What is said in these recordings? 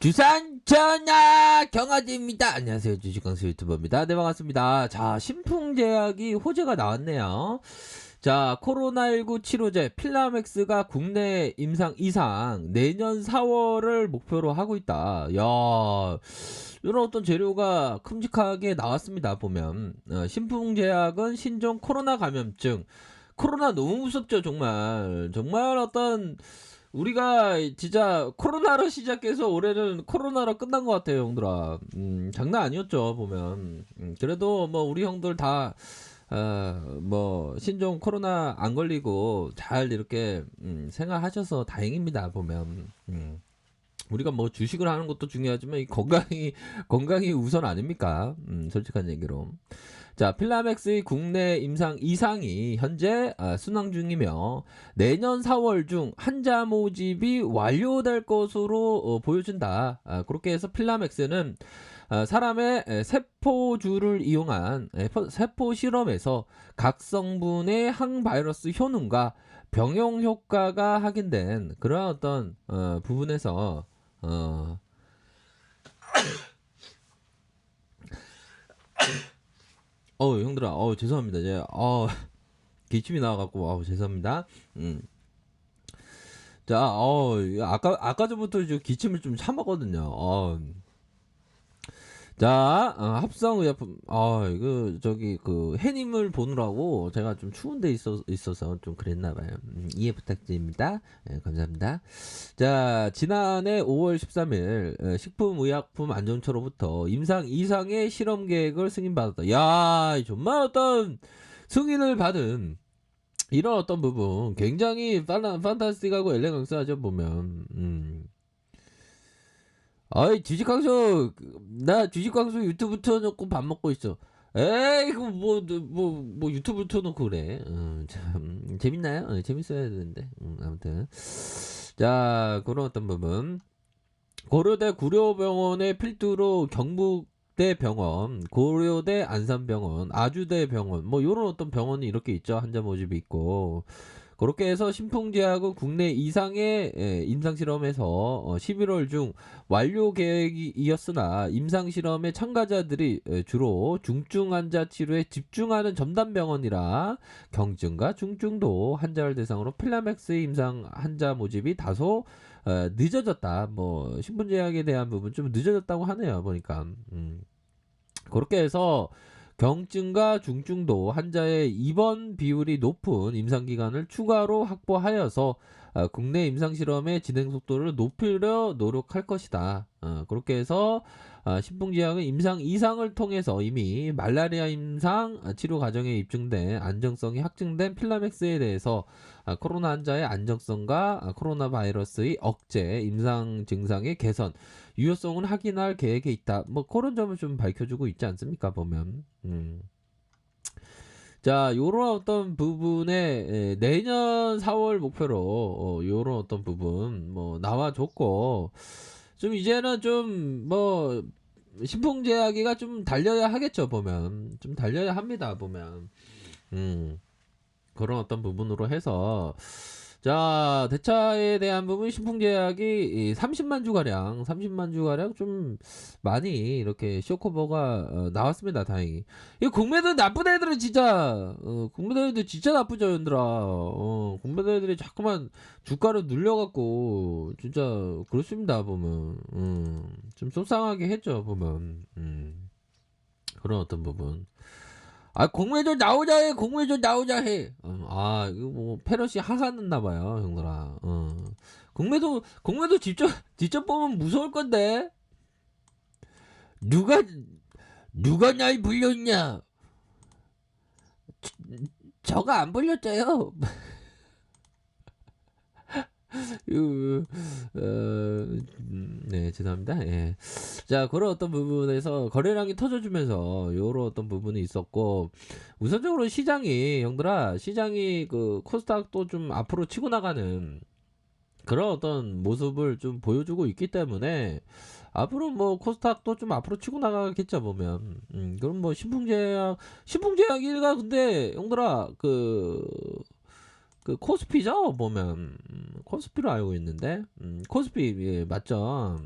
주산 전화 경화대입니다. 안녕하세요, 주식강수 유튜버입니다. 네, 반갑습니다. 자, 신풍제약이 호재가 나왔네요. 자, 코로나19 치료제 필라맥스가 국내 임상 이상 내년 4월을 목표로 하고 있다. 야, 이런 어떤 재료가 큼직하게 나왔습니다. 보면 신풍제약은 신종 코로나 감염증, 코로나 너무 무섭죠. 정말 어떤 우리가 진짜 코로나로 시작해서 올해는 코로나로 끝난 것 같아요, 형들아. 장난 아니었죠, 보면. 그래도 뭐 우리 형들 다 뭐 신종 코로나 안 걸리고 잘 이렇게 생활하셔서 다행입니다, 보면. 우리가 뭐 주식을 하는 것도 중요하지만 이 건강이 우선 아닙니까? 솔직한 얘기로. 자, 필라맥스의 국내 임상 이상이 현재 순항 중이며 내년 4월 중 환자 모집이 완료될 것으로 보여진다. 그렇게 해서 필라맥스는 사람의 세포주를 이용한 세포 실험에서 각 성분의 항바이러스 효능과 병용 효과가 확인된 그런 어떤 부분에서 형들아, 죄송합니다. 제가 기침이 나와갖고 죄송합니다. 자, 아까 전부터 기침을 좀 참았거든요. 자, 합성의약품, 해님을 보느라고 제가 좀 추운 데 있어서 좀 그랬나봐요. 이해 부탁드립니다. 네, 감사합니다. 자, 지난해 5월 13일, 식품의약품안전처로부터 임상 이상의 실험 계획을 승인받았다. 야, 정말 어떤 승인을 받은 이런 어떤 부분, 굉장히 판타스틱하고 엘레강스하죠, 보면. 나 주식광수 유튜브 틀어놓고 밥 먹고 있어. 에이, 그거 뭐 유튜브 틀어놓고 그래. 참, 재밌나요? 재밌어야 되는데. 아무튼. 자, 그런 어떤 부분. 고려대 구려병원의 필두로 경북대 병원, 고려대 안산병원, 아주대 병원, 뭐, 요런 어떤 병원이 이렇게 있죠. 환자 모집이 있고. 그렇게 해서 신풍제약은 국내 이상의 임상실험에서 11월 중 완료 계획이었으나 임상실험의 참가자들이 주로 중증 환자 치료에 집중하는 전담병원이라 경증과 중증도 환자를 대상으로 필라맥스 임상 환자 모집이 다소 늦어졌다. 뭐 신풍제약에 대한 부분 좀 늦어졌다고 하네요. 보니까. 그렇게 해서 경증과 중증도 환자의 입원 비율이 높은 임상기관을 추가로 확보하여서 국내 임상실험의 진행 속도를 높이려 노력할 것이다. 그렇게 해서 신풍제약은 임상 이상을 통해서 이미 말라리아 임상 치료 과정에 입증된 안정성이 확증된 필라맥스에 대해서 코로나 환자의 안정성과 코로나 바이러스의 억제, 임상 증상의 개선, 유효성은 확인할 계획에 있다. 뭐 그런 점을 좀 밝혀주고 있지 않습니까? 보면. 자, 요런 어떤 부분에 내년 4월 목표로 요런 어떤 부분 뭐 나와줬고 좀 이제는 좀 뭐 신풍제약이가 좀 달려야 하겠죠. 보면 좀 달려야 합니다. 보면 그런 어떤 부분으로 해서 자, 대차에 대한 부분 신풍제약이 30만 주가량 좀 많이 이렇게 쇼커버가 나왔습니다. 다행히. 이 국내들 나쁜 애들은 진짜 국내들 진짜 나쁘죠, 얘들아. 국내들이 자꾸만 주가를 눌려갖고 진짜 그렇습니다. 보면 좀 속상하게 했죠. 보면 그런 어떤 부분. 공매도 나오자 해. 이거 뭐, 패러시 하산했나봐요, 형들아. 공매도 직접 보면 무서울 건데? 누가 날 불렸냐? 저가 안 불렸어요. 네, 죄송합니다. 예. 자, 그런 어떤 부분에서 거래량이 터져주면서 요런 어떤 부분이 있었고, 우선적으로 시장이 그 코스닥도 좀 앞으로 치고 나가는 그런 어떤 모습을 좀 보여주고 있기 때문에 앞으로 뭐 코스닥도 좀 앞으로 치고 나가겠죠, 보면. 그럼 뭐 신풍제약이가 근데 형들아 그 코스피죠, 보면. 코스피로 알고 있는데 코스피, 예, 맞죠.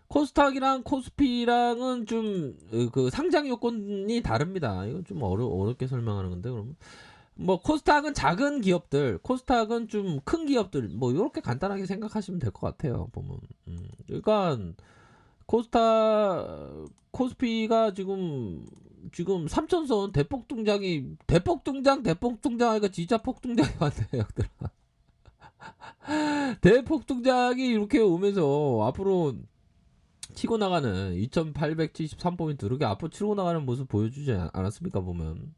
코스닥이랑 코스피랑은 좀 그 상장 요건이 다릅니다. 이거 좀 어렵게 설명하는 건데 그러면 뭐 코스닥은 작은 기업들, 코스닥은 좀 큰 기업들 뭐 요렇게 간단하게 생각하시면 될 것 같아요. 보면. 그러니까 코스피가 지금 삼천선 대폭등장 하니까 진짜 폭등장이 왔네요. 대폭등장이 이렇게 오면서 앞으로 치고 나가는 2873포인트 이렇게 앞으로 치고 나가는 모습 보여주지 않았습니까 보면.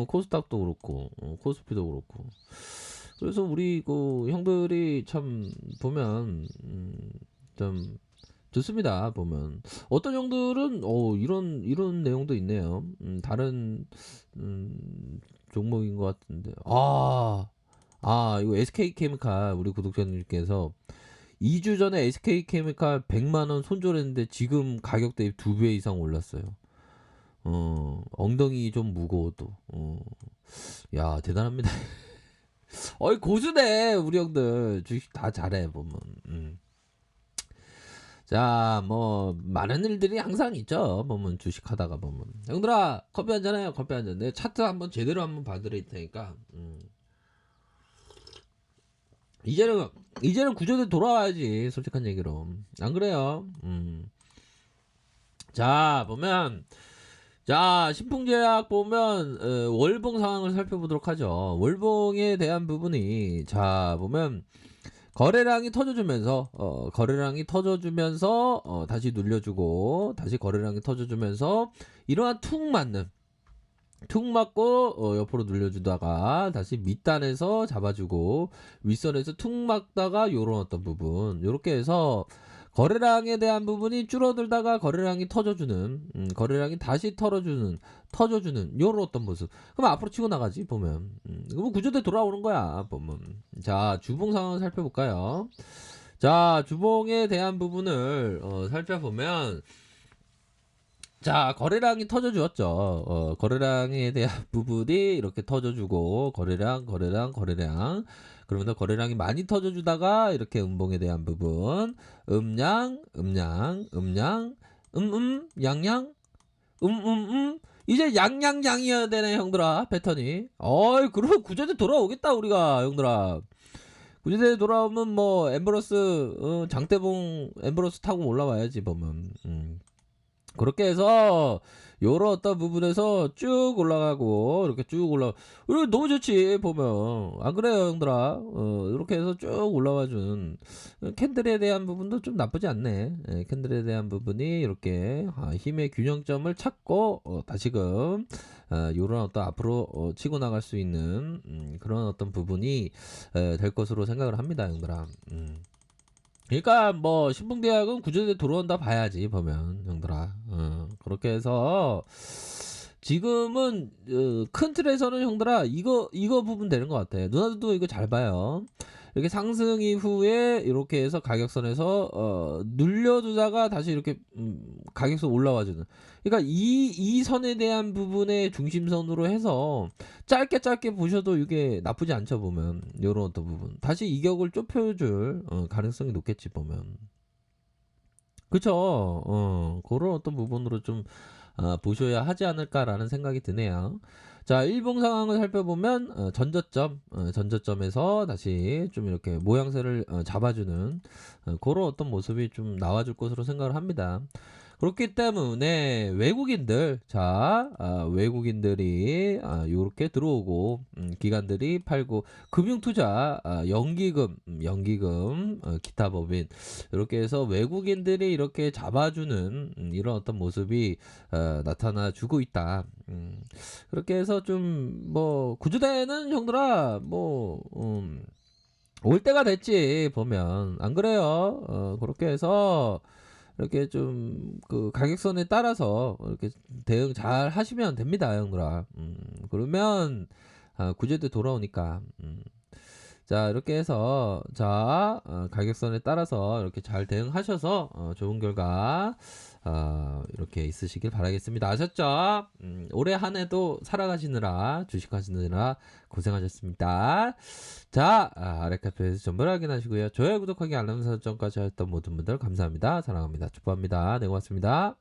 코스닥도 그렇고 코스피도 그렇고. 그래서 우리 그 형들이 참 보면 좀 좋습니다. 보면 어떤 형들은 이런 내용도 있네요. 다른 종목인 것 같은데 이거 SK케미칼 우리 구독자님께서 2주 전에 SK케미칼 100만원 손절했는데 지금 가격 대비 2배 이상 올랐어요. 엉덩이 좀 무거워도 야 대단합니다. 어이 고수네 우리 형들 주식 다 잘해 보면. 자, 뭐 많은 일들이 항상 있죠. 보면 주식하다가 보면. 형들아, 커피 한 잔 해요. 커피 한 잔. 내 차트 한번 제대로 한번 봐드릴 테니까. 이제는 구조대 돌아와야지. 솔직한 얘기로. 안 그래요? 자, 보면 자, 신풍제약 보면 월봉 상황을 살펴보도록 하죠. 월봉에 대한 부분이 자, 보면 거래량이 터져주면서 다시 눌려주고 다시 거래량이 터져주면서 이러한 툭 맞고 옆으로 눌려주다가 다시 밑단에서 잡아주고 윗선에서 툭 맞다가 요런 어떤 부분 요렇게 해서 거래량에 대한 부분이 줄어들다가 거래량이 거래량이 다시 터져주는 요런 어떤 모습. 그럼 앞으로 치고 나가지 보면. 그럼 구조대 돌아오는 거야 보면. 자, 주봉 상황 살펴볼까요? 자, 주봉에 대한 부분을 살펴보면 자, 거래량이 터져주었죠. 거래량에 대한 부분이 이렇게 터져주고 거래량 그러면서 거래량이 많이 터져주다가 이렇게 음봉에 대한 부분 음양 양양 이제 양양양이어야 되네 형들아 패턴이. 그럼 구조대 돌아오겠다 우리가 형들아. 구조대 돌아오면 뭐 엠버러스 장대봉 엠버러스 타고 올라와야지 보면. 그렇게 해서 요런 어떤 부분에서 쭉 올라가고 이렇게 쭉 올라 너무 좋지 보면. 안 그래요 형들아? 이렇게 해서 쭉 올라와준 캔들에 대한 부분도 좀 나쁘지 않네. 캔들에 대한 부분이 이렇게 힘의 균형점을 찾고 다시금 요런 어떤 앞으로 치고 나갈 수 있는 그런 어떤 부분이 될 것으로 생각을 합니다 형들아. 그러니까 뭐 신풍대학은 구조대 들어온다 봐야지 보면 형들아. 그렇게 해서 지금은 큰 틀에서는 형들아 이거 부분 되는 것 같아. 누나들도 이거 잘 봐요. 이렇게 상승 이후에 이렇게 해서 가격선에서 눌려두다가 다시 이렇게 가격선 올라와주는. 그러니까 이 선에 대한 부분의 중심선으로 해서 짧게 보셔도 이게 나쁘지 않죠 보면. 요런 어떤 부분 다시 이격을 좁혀줄 가능성이 높겠지 보면. 그쵸. 그런 어떤 부분으로 좀 보셔야 하지 않을까라는 생각이 드네요. 자, 일봉 상황을 살펴보면 전저점에서 다시 좀 이렇게 모양새를 잡아주는 그런 어떤 모습이 좀 나와줄 것으로 생각을 합니다. 그렇기 때문에 외국인들이 요렇게 들어오고 기관들이 팔고 금융투자 연기금 기타 법인 이렇게 해서 외국인들이 이렇게 잡아주는 이런 어떤 모습이 나타나 주고 있다. 그렇게 해서 좀 뭐 구조대는 형들아 올 때가 됐지 보면. 안 그래요? 그렇게 해서 이렇게 좀 그 가격선에 따라서 이렇게 대응 잘 하시면 됩니다 형들아. 그러면 구제도 돌아오니까. 자, 이렇게 해서 자, 가격선에 따라서 이렇게 잘 대응하셔서 좋은 결과 이렇게 있으시길 바라겠습니다. 아셨죠? 올해 한 해도 살아가시느라 주식하시느라 고생하셨습니다. 자, 아래카페에서 정보를 확인하시고요. 좋아요, 구독하기, 알람 설정까지 하셨던 모든 분들 감사합니다. 사랑합니다. 축복합니다. 네, 고맙습니다.